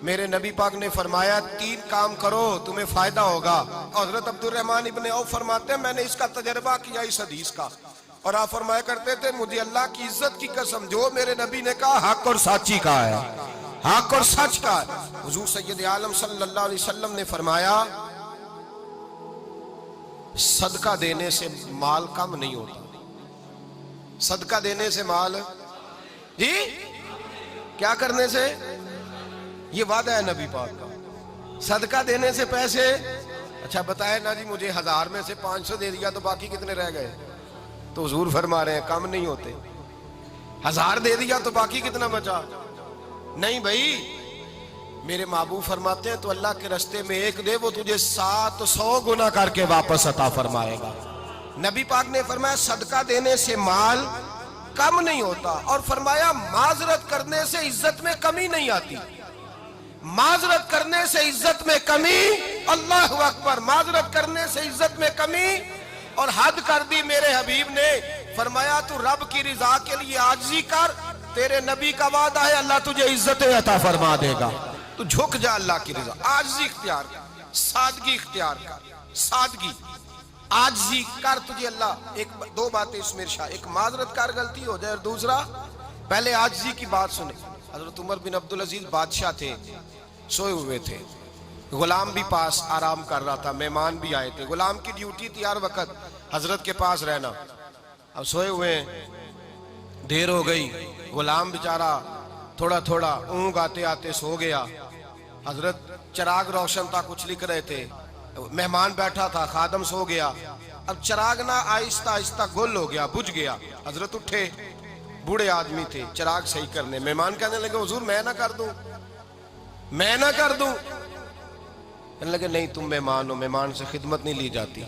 میرے نبی پاک نے فرمایا 3 کام کرو تمہیں فائدہ ہوگا. حضرت عبدالرحمن ابن عوف فرماتے ہیں میں نے اس کا تجربہ کیا اس حدیث کا, اور آپ فرمایا کرتے تھے مجھے اللہ کی عزت کی قسم جو میرے نبی نے کہا حق اور سچی کہا ہے, حق اور سچ کا ہے. حضور سید عالم صلی اللہ علیہ وسلم نے فرمایا صدقہ دینے سے مال کم نہیں ہوتا. صدقہ دینے سے مال جی کیا کرنے سے, یہ وعدہ ہے نبی پاک کا. صدقہ دینے سے پیسے, اچھا بتائے نا جی مجھے 1000 میں سے 500 دے دیا تو باقی کتنے رہ گئے, تو حضور فرما رہے ہیں کم نہیں ہوتے. 1000 دے دیا تو باقی کتنا بچا, نہیں بھائی. میرے محبوب فرماتے ہیں تو اللہ کے رستے میں 1 دے وہ تجھے 700 گنا کر کے واپس عطا فرمائے گا. نبی پاک نے فرمایا صدقہ دینے سے مال کم نہیں ہوتا, اور فرمایا معذرت کرنے سے عزت میں کمی نہیں آتی. معذرت کرنے سے عزت میں کمی, اللہ اکبر, معذرت کرنے سے عزت میں کمی. اور حد کر دی میرے حبیب نے, فرمایا تو رب کی رضا کے لیے عاجزی کر, تیرے نبی کا وعدہ ہے اللہ تجھے عزت عطا فرما دے گا. تو جھک جا اللہ کی رضا, عاجزی اختیار کر, سادگی اختیار کر, سادگی عاجزی کر, تجھے اللہ 2 باتیں اس میں ارشاد, ایک معذرت کر غلطی ہو جائے, اور دوسرا پہلے عاجزی کی بات سنے. حضرت عمر بن عبدالعزیز بادشاہ تھے, سوئے ہوئے تھے, غلام بھی پاس آرام کر رہا تھا, مہمان بھی آئے تھے. غلام کی ڈیوٹی تھی ہر وقت حضرت کے پاس رہنا. اب سوئے ہوئے دیر ہو گئی, غلام بیچارہ تھوڑا تھوڑا اونگ آتے آتے سو گیا. حضرت چراغ روشن تھا, کچھ لکھ رہے تھے, مہمان بیٹھا تھا, خادم سو گیا. اب چراغ نہ آہستہ آہستہ گل ہو گیا, بجھ گیا. حضرت اٹھے, بوڑھے آدمی تھے, چراغ صحیح کرنے. مہمان کہنے لگے حضور میں نہ کر دوں, میں نہ کر دوں. کہنے لگے نہیں تم مہمان ہو, مہمان سے خدمت نہیں لی جاتی.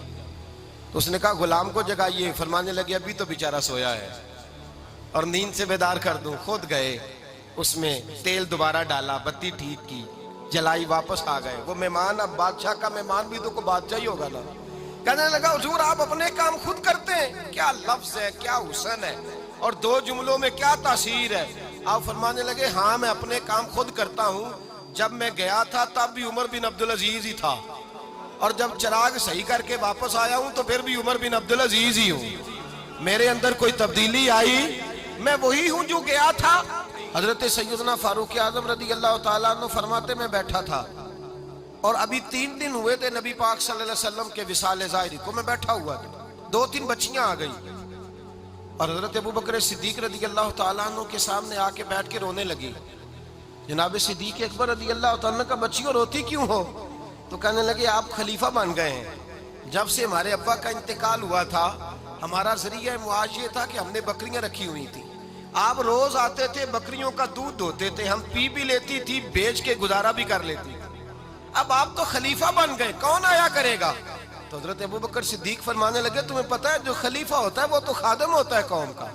تو اس نے کہا غلام کو جگائیے. فرمانے لگے ابھی تو بیچارہ سویا ہے اور نیند سے بیدار کر دوں. خود گئے, اس میں تیل دوبارہ ڈالا, بتی ٹھیک کی, جلائی, واپس آ گئے. وہ مہمان, اب بادشاہ کا مہمان بھی تو کوئی بادشاہ ہی ہوگا نا. کہنے لگا حضور آپ اپنے کام خود کرتے ہیں, کیا لفظ ہے, کیا حسن ہے, اور 2 جملوں میں کیا تاثیر ہے. آپ فرمانے لگے ہاں میں اپنے کام خود کرتا ہوں. جب میں گیا تھا تب بھی عمر بن عبدالعزیز ہی تھا, اور جب چراغ صحیح کر کے واپس آیا ہوں تو پھر بھی عمر بن عبدالعزیز ہی ہوں. میرے اندر کوئی تبدیلی آئی, میں وہی ہوں جو گیا تھا. حضرت سیدنا فاروق اعظم رضی اللہ تعالیٰ عنہ فرماتے میں بیٹھا تھا, اور ابھی 3 دن ہوئے تھے نبی پاک صلی اللہ علیہ وسلم کے وصال ظاہری کو. میں بیٹھا ہوا تھا, 2-3 بچیاں آ گئی, اور حضرت ابو بکر صدیق رضی اللہ تعالیٰ عنہ کے سامنے آ کے بیٹھ کے رونے لگی. جناب صدیق اکبر رضی اللہ تعالیٰ عنہ کا بچیوں روتی کیوں ہو؟ تو کہنے لگے آپ خلیفہ بن گئے ہیں. جب سے ہمارے ابا کا انتقال ہوا تھا ہمارا ذریعہ معاش یہ تھا کہ ہم نے بکریاں رکھی ہوئی تھی. آپ روز آتے تھے, بکریوں کا دودھ دھوتے تھے, ہم پی بھی لیتی تھی, بیچ کے گزارا بھی کر لیتی. اب آپ تو خلیفہ بن گئے, کون آیا کرے گا؟ تو حضرت ابو بکر صدیق فرمانے لگے تمہیں پتہ ہے جو خلیفہ ہوتا ہے وہ تو خادم ہوتا ہے قوم کا,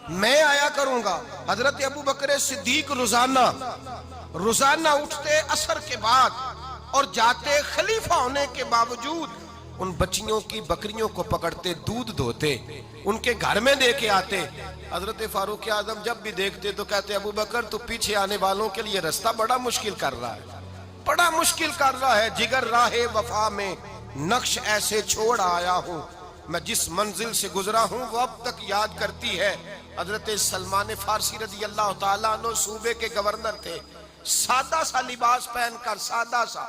میں آیا کروں گا. حضرت ابو بکر صدیق روزانہ اٹھتے عصر کے بعد اور جاتے, خلیفہ ہونے کے باوجود ان بچیوں کی بکریوں کو پکڑتے, دودھ دھوتے, ان کے گھر میں دے کے آتے. حضرت فاروق اعظم جب بھی دیکھتے تو کہتے ابو بکر تو پیچھے آنے والوں کے لیے رستہ بڑا مشکل کر رہا ہے, بڑا مشکل کر رہا ہے. جگر راہ وفا میں نقش ایسے چھوڑ آیا ہوں, میں جس منزل سے گزرا ہوں وہ اب تک یاد کرتی ہے. حضرت سلمان فارسی رضی اللہ تعالیٰ عنہ صوبے کے گورنر تھے, سادہ سا لباس پہن کر, سادہ سا,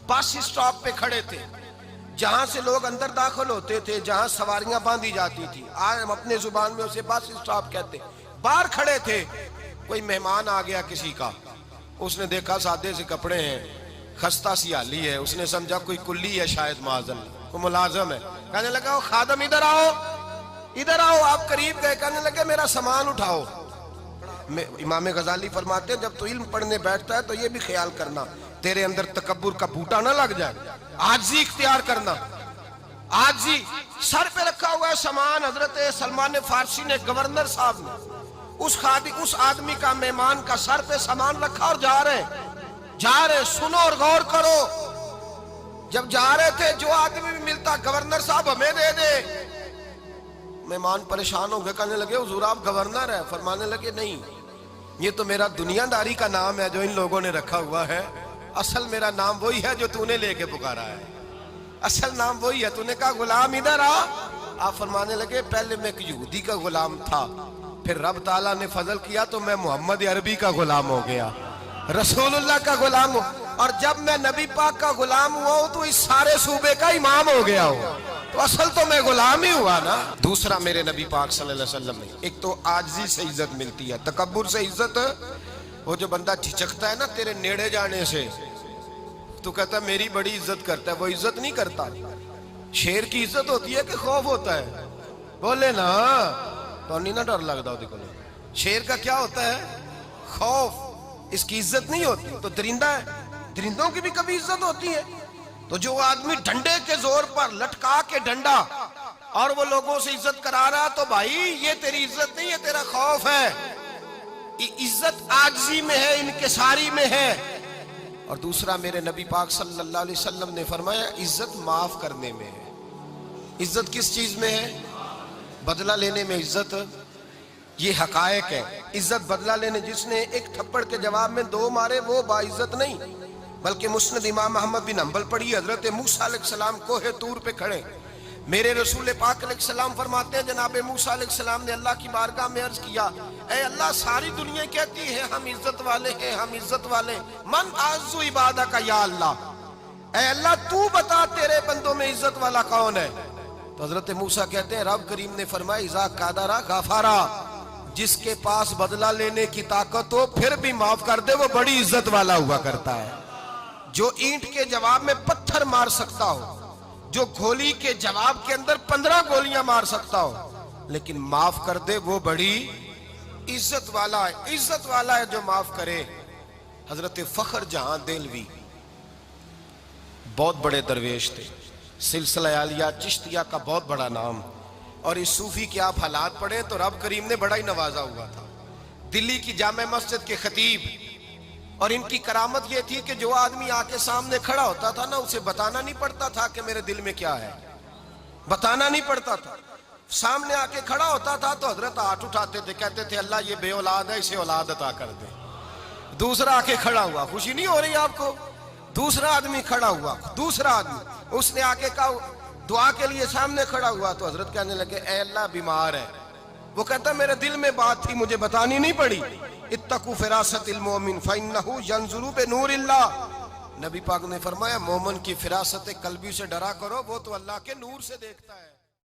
بس اسٹاپ پہ کھڑے تھے, جہاں سے لوگ اندر داخل ہوتے تھے, جہاں سواریاں باندھی جاتی تھی, آج ہم اپنے زبان میں اسے بس اسٹاپ کہتے. باہر کھڑے تھے, کوئی مہمان آ گیا کسی کا, اس نے دیکھا سادے سے کپڑے ہیں, خستہ سی حالی ہے, اس نے سمجھا کوئی کلی ہے شاید, معاذ اللہ کوئی ملازم ہے. کہنے لگا خادم ادھر آؤ, ادھر آؤ. آپ قریب گئے, کہنے لگے میرا سامان اٹھاؤ. امام غزالی فرماتے ہیں جب تو علم پڑھنے بیٹھتا ہے تو یہ بھی خیال کرنا تیرے اندر تکبر کا بوٹا نہ لگ جائے, عاجزی اختیار کرنا. عاجزی, سر پہ رکھا ہوا ہے سامان. حضرت سلمان فارسی نے, گورنر صاحب نے, اس آدمی کا, مہمان کا سر پہ سامان رکھا اور جا رہے. سنو اور غور کرو. جب جا رہے تھے جو آدمی بھی ملتا گورنر صاحب ہمیں دے دے. مہمان پریشان ہو گئے, کہنے لگے حضور آپ گورنر ہیں؟ فرمانے لگے نہیں, یہ تو میرا دنیا داری کا نام ہے جو ان لوگوں نے رکھا ہوا ہے، اصل میرا نام وہی ہے جو تو نے لے کے پکارا ہے، اصل نام وہی ہے۔ تو نے کہا غلام ادھر آ، آپ فرمانے لگے پہلے میں ایک یہودی کا غلام تھا، پھر رب تعالیٰ نے فضل کیا تو میں محمد عربی کا غلام ہو گیا، رسول اللہ کا غلام ہوں، اور جب میں نبی پاک کا غلام ہوا ہوں تو اس سارے صوبے کا امام ہو گیا ہوں، تو اصل تو میں غلام ہی ہوا نا۔ دوسرا میرے نبی پاک صلی اللہ علیہ وسلم نے، ایک تو عاجزی سے عزت ملتی ہے، تکبر سے عزت، وہ جو بندہ جھجکتا ہے نا تیرے نیڑے جانے سے، تو کہتا ہے میری بڑی عزت کرتا ہے، وہ عزت نہیں کرتا۔ شیر کی عزت ہوتی ہے کہ خوف ہوتا ہے؟ بولے نا، تو نہیں نہ ڈر لگتا ہوتی کو۔ شیر کا کیا ہوتا ہے؟ خوف، اس کی عزت نہیں ہوتی۔ تو درندہ ہے، درندوں کی بھی کبھی عزت ہوتی ہے؟ تو جو آدمی ڈنڈے کے زور پر لٹکا کے ڈنڈا اور وہ لوگوں سے عزت کرا رہا، تو بھائی یہ تیری عزت نہیں ہے، تیرا خوف ہے۔ عزت عاجزی میں ہے، انکساری میں ہے۔ اور دوسرا میرے نبی پاک صلی اللہ علیہ وسلم نے فرمایا عزت معاف کرنے میں ہے۔ عزت کس چیز میں ہے؟ بدلہ لینے میں عزت، یہ حقائق ہے۔ عزت بدلہ لینے، جس نے ایک تھپڑ کے جواب میں 2 مارے وہ باعزت نہیں، بلکہ مسند امام احمد بن حنبل پڑھی، حضرت موسیٰ علیہ السلام کوہ طور پہ کھڑے، میرے رسول پاک علیہ السلام فرماتے ہیں جناب موسیٰ علیہ السلام نے اللہ کی بارگاہ میں عرض کیا، اے اللہ ساری دنیا کہتی ہے ہم عزت والے ہیں، ہم عزت والے، من اعز عبادک یا اللہ، اے اللہ تو بتا تیرے بندوں میں عزت والا کون ہے؟ تو حضرت موسیٰ کہتے ہیں رب کریم نے فرمایا اذا قادر غفارا، جس کے پاس بدلہ لینے کی طاقت ہو پھر بھی معاف کر دے وہ بڑی عزت والا ہوا کرتا ہے۔ جو اینٹ کے جواب میں پتھر مار سکتا ہو، جو گولی کے جواب کے اندر 15 گولیاں مار سکتا ہو لیکن معاف کر دے وہ بڑی عزت والا ہے۔ عزت والا ہے جو معاف کرے۔ حضرت فخر جہاں دہلوی بہت بڑے درویش تھے، سلسلہ عالیہ چشتیہ کا بہت بڑا نام، اور اس صوفی کے آپ حالات پڑھیں تو رب کریم نے بڑا ہی نوازا ہوا تھا۔ دلی کی جامع مسجد کے خطیب، اور ان کی کرامت یہ تھی کہ جو آدمی آ کے سامنے کھڑا ہوتا تھا نا اسے بتانا نہیں پڑتا تھا کہ میرے دل میں کیا ہے، بتانا نہیں پڑتا تھا۔ سامنے آ کے کھڑا ہوتا تھا تو حضرت ہاتھ اٹھاتے تھے، کہتے تھے اللہ یہ بے اولاد ہے اسے اولاد عطا کر دے۔ دوسرا آ کے کھڑا ہوا، خوشی نہیں ہو رہی آپ کو؟ دوسرا آدمی کھڑا ہوا، دوسرا آدمی، اس نے آ کے کہا دعا کے لیے سامنے کھڑا ہوا تو حضرت کہنے لگے اے اللہ بیمار ہے، وہ کہتا میرے دل میں بات تھی مجھے بتانی نہیں پڑی، اتقوا فراست المومن فإنہ ینظر بنور اللہ، نبی پاک نے فرمایا مومن کی فراست قلبی سے ڈرا کرو، وہ تو اللہ کے نور سے دیکھتا ہے۔